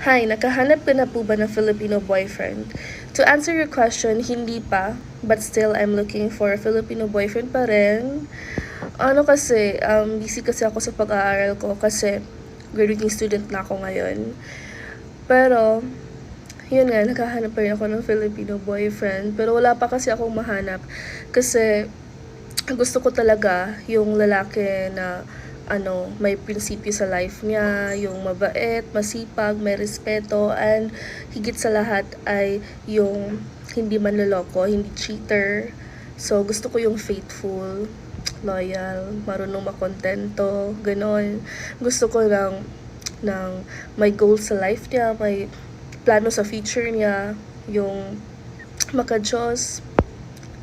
Hi, nakahanap ka na po ba ng Filipino boyfriend? To answer your question, hindi pa, but still I'm looking for a Filipino boyfriend pa rin. Busy kasi ako sa pag-aaral ko kasi graduating student na ako ngayon. Pero, yun nga, nakahanap pa rin ako ng Filipino boyfriend. Pero wala pa kasi akong mahanap kasi gusto ko talaga yung lalaki na may prinsipyo sa life niya, yung mabait, masipag, may respeto, and higit sa lahat ay yung hindi manloloko, hindi cheater. So, gusto ko yung faithful, loyal, marunong makontento, ganon. Gusto ko ng may goal sa life niya, may plano sa future niya, yung maka-Diyos.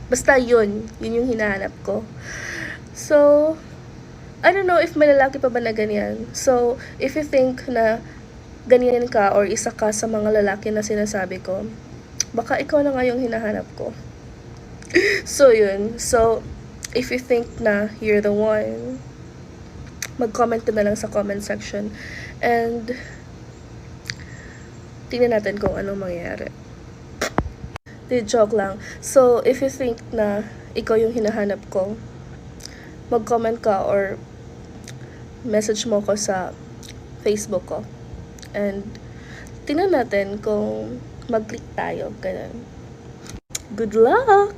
Basta yun yung hinahanap ko. So, I don't know if may lalaki pa ba na ganyan. So, if you think na ganyan ka or isa ka sa mga lalaki na sinasabi ko, baka ikaw na nga yung hinahanap ko. So, yun. So, if you think na you're the one, mag-comment ka na lang sa comment section. And, tingnan natin kung anong mangyayari. Di joke lang. So, if you think na ikaw yung hinahanap ko, mag-comment ka or message mo ko sa Facebook ko. And, tingnan natin kung mag-click tayo. Ganun. Good luck!